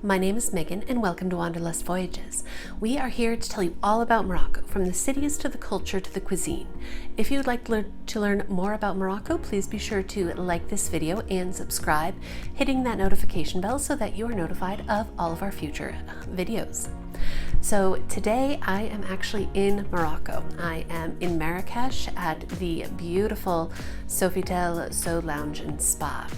My name is Megan and welcome to Wanderlust Voyages. We are here to tell you all about Morocco, from the cities to the culture to the cuisine. If you would like to learn more about Morocco, please be sure to like this video and subscribe, hitting that notification bell so that you are notified of all of our future videos. So today I am actually in Morocco. I am in Marrakesh at the beautiful Sofitel Soul Lounge and Spa.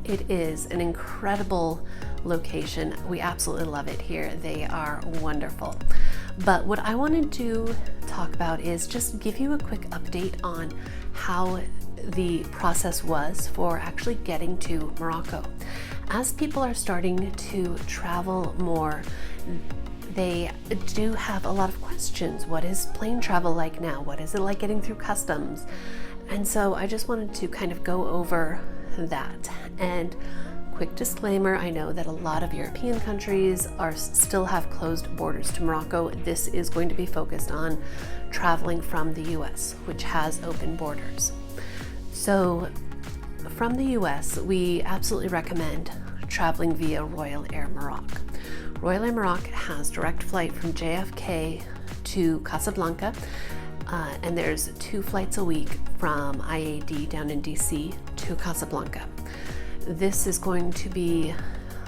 It is an incredible location. We absolutely love it here. They are wonderful. But what I wanted to talk about is just give you a quick update on how the process was for actually getting to Morocco. As people are starting to travel more, they do have a lot of questions. What is plane travel like now? What is it like getting through customs? And so I just wanted to kind of go over that. And quick disclaimer, I know that a lot of European countries still have closed borders to Morocco. This is going to be focused on traveling from the US, which has open borders. So from the US, we absolutely recommend traveling via Royal Air Maroc. Royal Air Maroc has direct flight from JFK to Casablanca, and there's 2 flights a week from IAD down in DC to Casablanca. This is going to be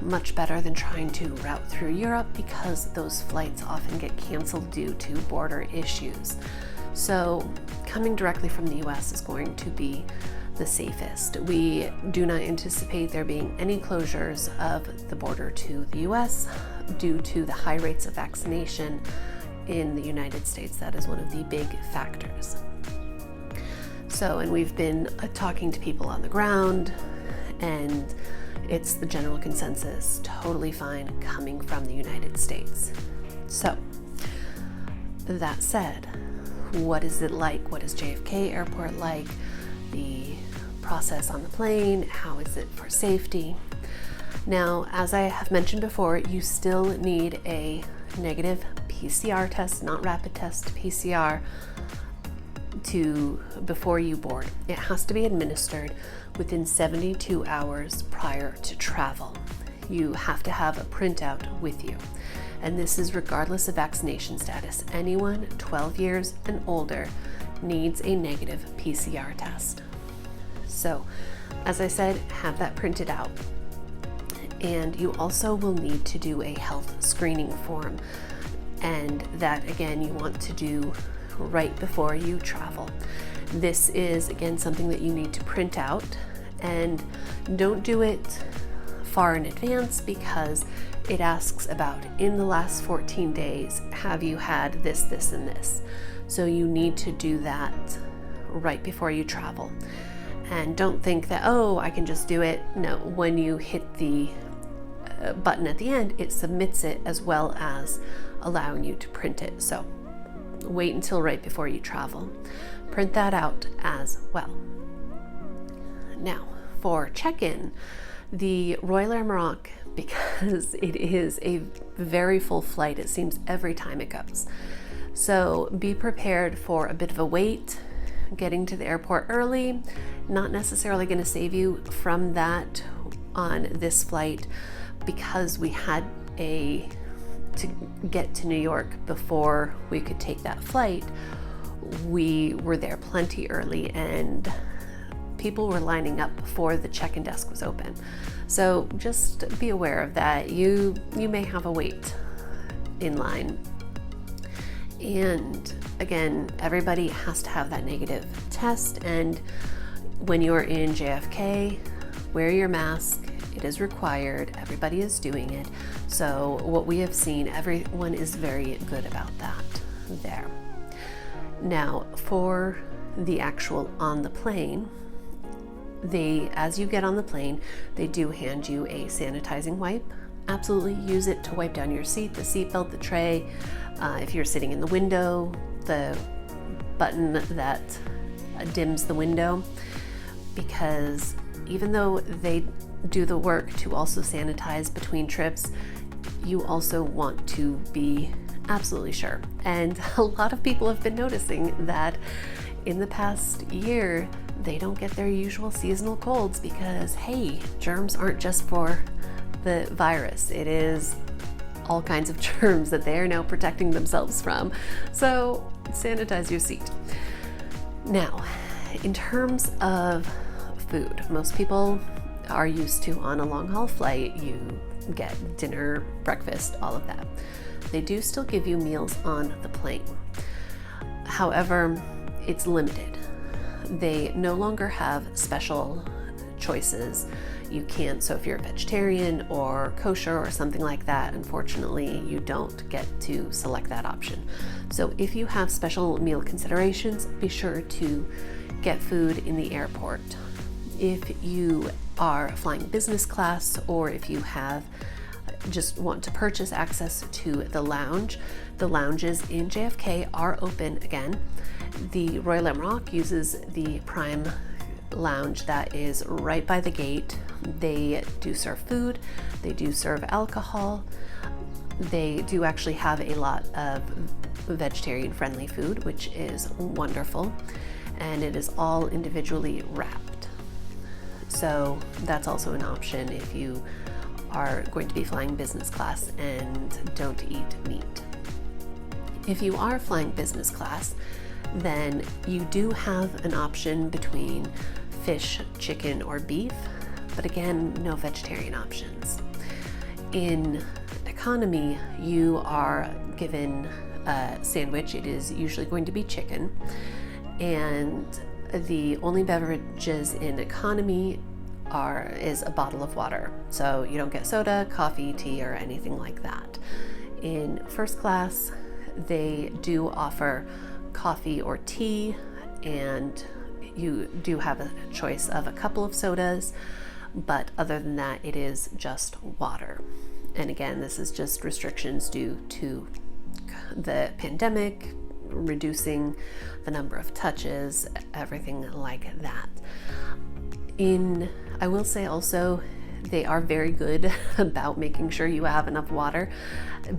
much better than trying to route through Europe because those flights often get canceled due to border issues. So coming directly from the US is going to be the safest. We do not anticipate there being any closures of the border to the US due to the high rates of vaccination in the United States. That is one of the big factors. So, and we've been talking to people on the ground, and it's the general consensus, totally fine coming from the United States. So, that said, what is it like? What is JFK Airport like? The process on the plane, how is it for safety? Now, as I have mentioned before, you still need a negative PCR test, not rapid test, PCR, before you board. It has to be administered within 72 hours prior to travel. You have to have a printout with you. And this is regardless of vaccination status. Anyone 12 years and older needs a negative PCR test. So, as I said, have that printed out. And you also will need to do a health screening form. And that, again, you want to do right before you travel. This is, again, something that you need to print out, and don't do it far in advance because it asks about, in the last 14 days, have you had this, this, and this? So you need to do that right before you travel. And don't think that, oh, I can just do it. No, when you hit the button at the end, it submits it as well as allowing you to print it. So wait until right before you travel. Print that out as well. Now, for check-in, the Royal Air Maroc, because it is a very full flight, it seems every time it goes. So be prepared for a bit of a wait. Getting to the airport early, not necessarily going to save you from that on this flight, because we had to get to New York before we could take that flight. We were there plenty early and people were lining up before the check-in desk was open. So just be aware of that. You may have a wait in line. And again, everybody has to have that negative test. And when you're in JFK, wear your mask. It is required. Everybody is doing it. So what we have seen, everyone is very good about that there. Now, for the actual on the plane, as you get on the plane, they do hand you a sanitizing wipe. Absolutely use it to wipe down your seat, the seatbelt, the tray. If you're sitting in the window, the button that dims the window, because even though they do the work to also sanitize between trips, you also want to be absolutely sure. And a lot of people have been noticing that in the past year, they don't get their usual seasonal colds because, hey, germs aren't just for the virus. It is all kinds of germs that they are now protecting themselves from. So sanitize your seat. Now, in terms of food, most people are used to, on a long haul flight, you get dinner, breakfast, all of that. They do still give you meals on the plane. However, it's limited. They no longer have special choices. You can't, so if you're a vegetarian or kosher or something like that, unfortunately, you don't get to select that option. So if you have special meal considerations, be sure to get food in the airport. If you are flying business class, or if you just want to purchase access to the lounges in JFK are open again. The Royal Emirates uses the Prime lounge that is right by the gate. They do serve food, they do serve alcohol, they do actually have a lot of vegetarian friendly food, which is wonderful, and it is all individually wrapped. So that's also an option if you are going to be flying business class and don't eat meat. If you are flying business class, then you do have an option between fish, chicken, or beef, but again, no vegetarian options. In economy, you are given a sandwich. It is usually going to be chicken, and the only beverages in economy is a bottle of water. So you don't get soda, coffee, tea, or anything like that. In first class, they do offer coffee or tea, and you do have a choice of a couple of sodas, but other than that, it is just water. And again, this is just restrictions due to the pandemic, reducing the number of touches, everything like that. I will say also, they are very good about making sure you have enough water.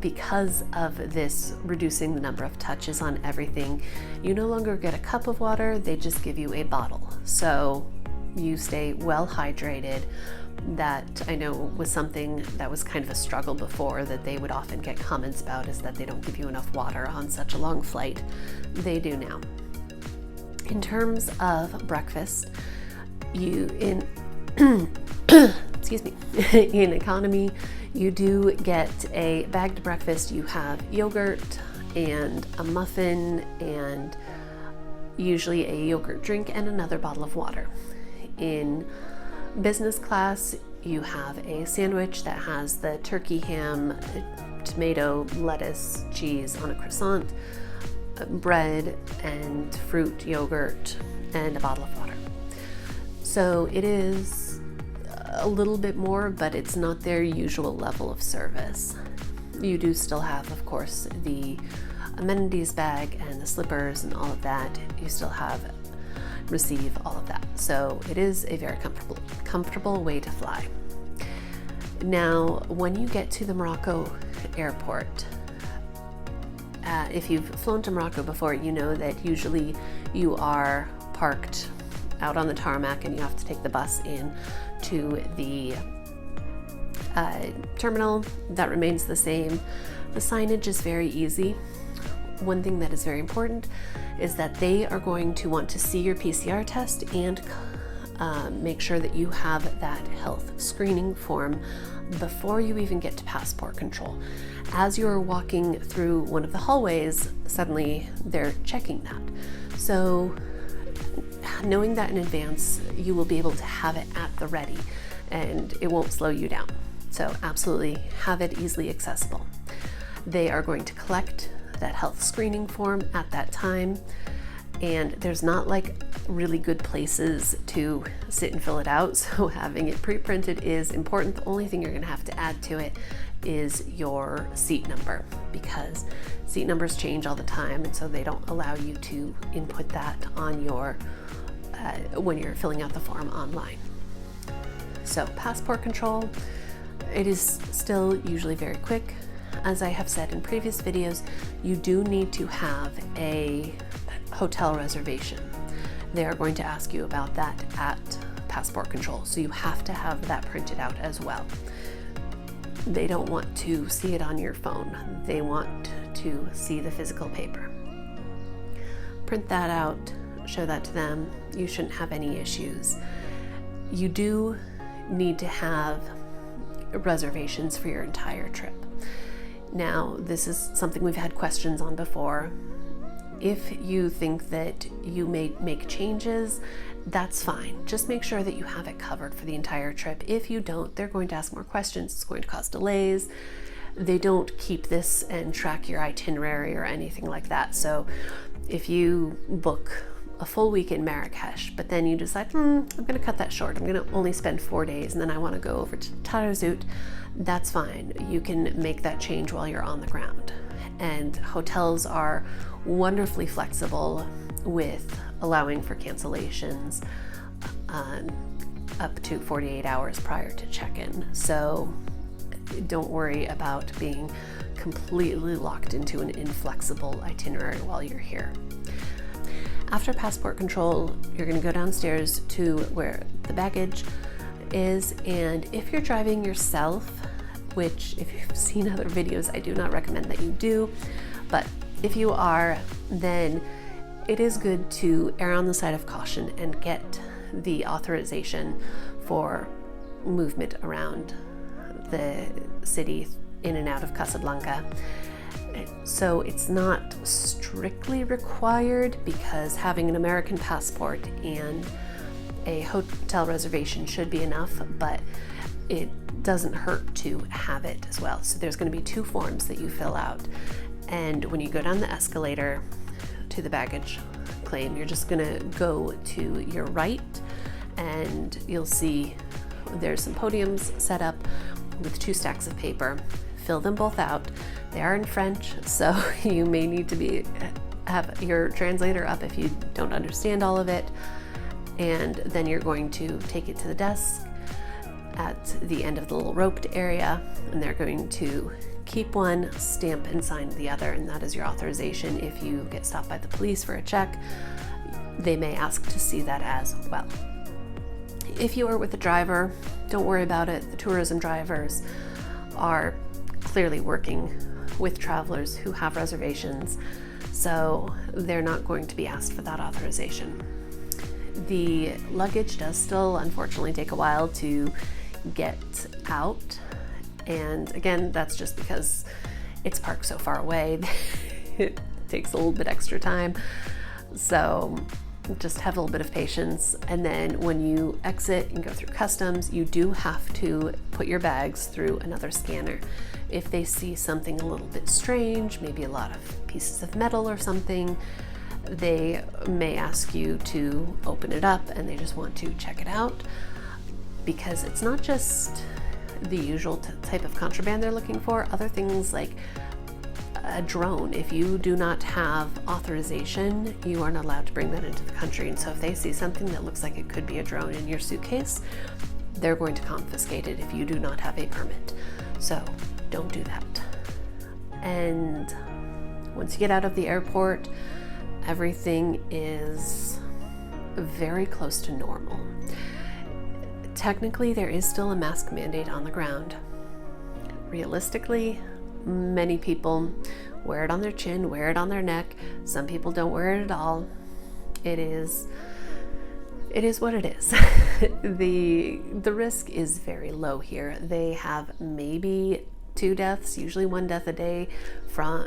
Because of this reducing the number of touches on everything, you no longer get a cup of water, they just give you a bottle. So you stay well hydrated. That I know was something that was kind of a struggle before, that they would often get comments about, is that they don't give you enough water on such a long flight. They do now. In terms of breakfast, excuse me, in economy, you do get a bagged breakfast. You have yogurt and a muffin and usually a yogurt drink and another bottle of water. In business class, you have a sandwich that has the turkey, ham, tomato, lettuce, cheese on a croissant, bread and fruit, yogurt, and a bottle of water. So it is a little bit more, but it's not their usual level of service. You do still have, of course, the amenities bag and the slippers and all of that. You still receive all of that. So it is a very comfortable way to fly. Now, when you get to the Morocco airport, if you've flown to Morocco before, you know that usually you are parked out on the tarmac and you have to take the bus in to the terminal. That remains the same. The signage is very easy. One thing that is very important is that they are going to want to see your PCR test and make sure that you have that health screening form before you even get to passport control. As you're walking through one of the hallways, suddenly they're checking that. So knowing that in advance, you will be able to have it at the ready and it won't slow you down. So absolutely have it easily accessible. They are going to collect that health screening form at that time, and there's not like really good places to sit and fill it out, so having it pre-printed is important. The only thing you're going to have to add to it is your seat number, because seat numbers change all the time, and so they don't allow you to input that on your when you're filling out the form online. So passport control, it is still usually very quick. As I have said in previous videos, you do need to have a hotel reservation. They are going to ask you about that at passport control, so you have to have that printed out as well. They don't want to see it on your phone. They want to see the physical paper. Print that out, show that to them. You shouldn't have any issues. You do need to have reservations for your entire trip. Now, this is something we've had questions on before. If you think that you may make changes, that's fine. Just make sure that you have it covered for the entire trip. If you don't, they're going to ask more questions. It's going to cause delays. They don't keep this and track your itinerary or anything like that. So if you book a full week in Marrakesh, but then you decide, I'm going to cut that short. I'm going to only spend 4 days and then I want to go over to Tarazout, that's fine. You can make that change while you're on the ground. And hotels are wonderfully flexible with allowing for cancellations up to 48 hours prior to check-in. So don't worry about being completely locked into an inflexible itinerary while you're here. After passport control, you're going to go downstairs to where the baggage is, and if you're driving yourself, which if you've seen other videos, I do not recommend that you do, but if you are, then it is good to err on the side of caution and get the authorization for movement around the city in and out of Casablanca. So it's not strictly required, because having an American passport and a hotel reservation should be enough, but it doesn't hurt to have it as well. So there's going to be 2 forms that you fill out, and when you go down the escalator to the baggage claim, you're just going to go to your right and you'll see there's some podiums set up with 2 stacks of paper. Fill them both out. They are in French, so you may need to have your translator up if you don't understand all of it. And then you're going to take it to the desk at the end of the little roped area, and they're going to keep one, stamp and sign the other, and that is your authorization. If you get stopped by the police for a check, they may ask to see that as well. If you are with a driver, don't worry about it. The tourism drivers are clearly working with travelers who have reservations, so they're not going to be asked for that authorization. The luggage does still unfortunately take a while to get out, and again, that's just because it's parked so far away. It takes a little bit extra time, so just have a little bit of patience. And then when you exit and go through customs, you do have to put your bags through another scanner. If they see something a little bit strange, maybe a lot of pieces of metal or something, they may ask you to open it up, and they just want to check it out, because it's not just the usual type of contraband they're looking for. Other things like a drone, if you do not have authorization, you are not allowed to bring that into the country. And so if they see something that looks like it could be a drone in your suitcase, they're going to confiscate it if you do not have a permit. So don't do that. And once you get out of the airport, everything is very close to normal. Technically, there is still a mask mandate on the ground. Realistically, many people wear it on their chin, wear it on their neck. Some people don't wear it at all. It is what it is. The risk is very low here. They have maybe 2 deaths, usually 1 death a day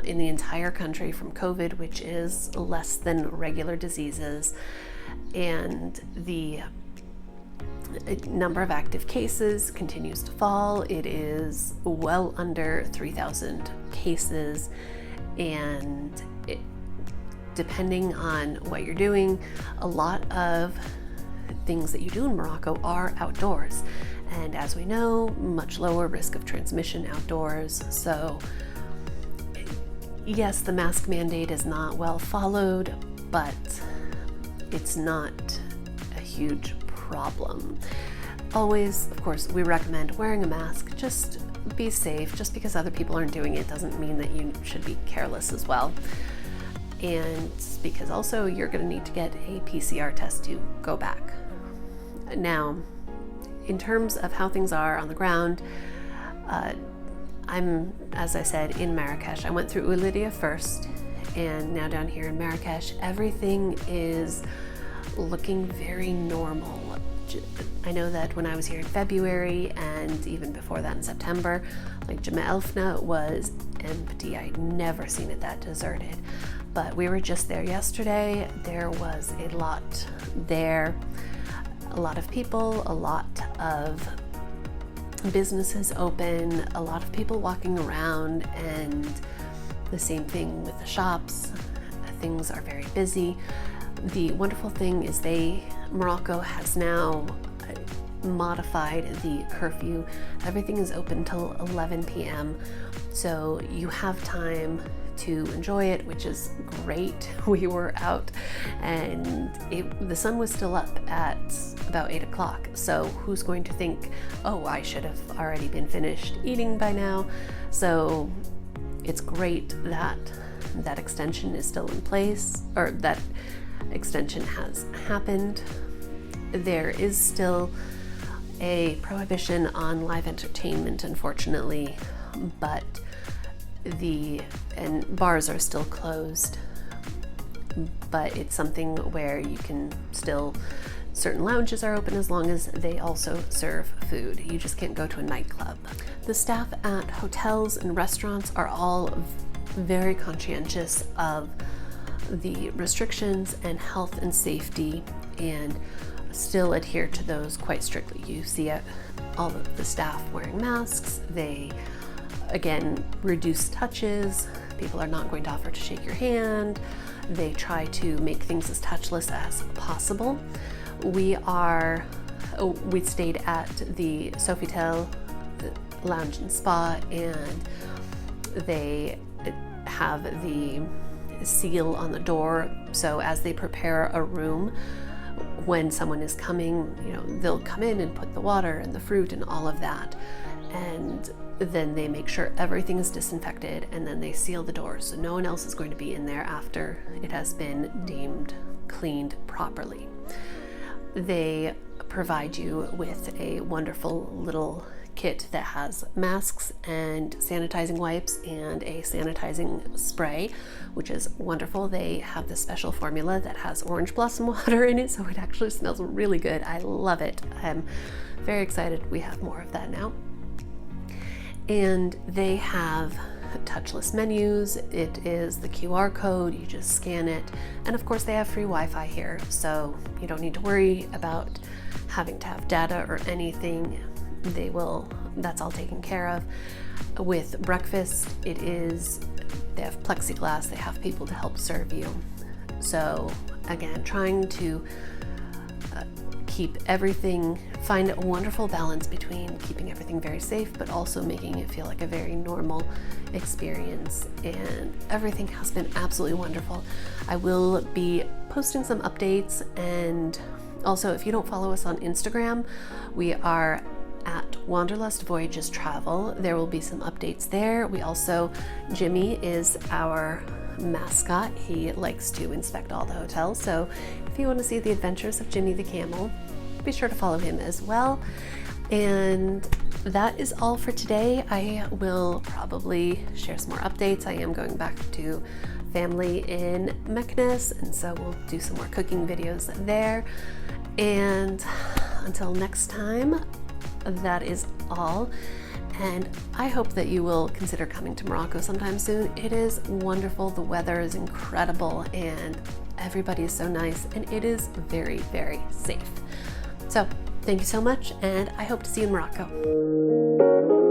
in the entire country from COVID, which is less than regular diseases. And the number of active cases continues to fall. It is well under 3,000 cases, and depending on what you're doing, a lot of things that you do in Morocco are outdoors, and as we know, much lower risk of transmission outdoors. So yes, the mask mandate is not well followed, but it's not a huge problem. Always, of course, we recommend wearing a mask. Just be safe. Just because other people aren't doing it doesn't mean that you should be careless as well. And because also you're going to need to get a PCR test to go back. Now, in terms of how things are on the ground, I'm, as I said, in Marrakesh. I went through Oulidia first, and now down here in Marrakesh, everything is looking very normal. I know that when I was here in February and even before that in September, like Juma Elfna was empty. I'd never seen it that deserted. But we were just there yesterday. There was a lot there, a lot of people, a lot of businesses open, a lot of people walking around, and the same thing with the shops. Things are very busy. The wonderful thing is Morocco has now modified the curfew. Everything is open till 11 p.m. So you have time to enjoy it, which is great. We were out and the sun was still up at about 8 o'clock. So who's going to think, oh, I should have already been finished eating by now? So it's great that that extension is still in place, or that extension has happened. There is still a prohibition on live entertainment, unfortunately, but bars are still closed, but it's something where you can still, certain lounges are open as long as they also serve food. You just can't go to a nightclub. The staff at hotels and restaurants are all very conscientious of the restrictions and health and safety, and still adhere to those quite strictly. You see all of the staff wearing masks. They, again, reduce touches. People are not going to offer to shake your hand. They try to make things as touchless as possible. We stayed at the Sofitel Lounge and Spa, and they have the seal on the door, so as they prepare a room, when someone is coming, they'll come in and put the water and the fruit and all of that, and then they make sure everything is disinfected, and then they seal the doors so no one else is going to be in there after it has been deemed cleaned properly. They provide you with a wonderful little kit that has masks and sanitizing wipes and a sanitizing spray, which is wonderful. They have this special formula that has orange blossom water in it, so it actually smells really good. I love it. I'm very excited we have more of that now. And they have touchless menus. It is the QR code, you just scan it, and of course they have free Wi-Fi here, so you don't need to worry about having to have data or anything. That's all taken care of. With breakfast, they have plexiglass, they have people to help serve you. So again, trying to find a wonderful balance between keeping everything very safe, but also making it feel like a very normal experience. And everything has been absolutely wonderful. I will be posting some updates, and also if you don't follow us on Instagram, we are at Wanderlust Voyages Travel. There will be some updates there. Jimmy is our mascot. He likes to inspect all the hotels, so if you want to see the adventures of Jimmy the Camel, be sure to follow him as well. And that is all for today. I will probably share some more updates. I am going back to family in Meknes, and so we'll do some more cooking videos there. And until next time, that is all, and I hope that you will consider coming to Morocco sometime soon. It is wonderful, the weather is incredible, and everybody is so nice, and it is very, very safe. So thank you so much, and I hope to see you in Morocco.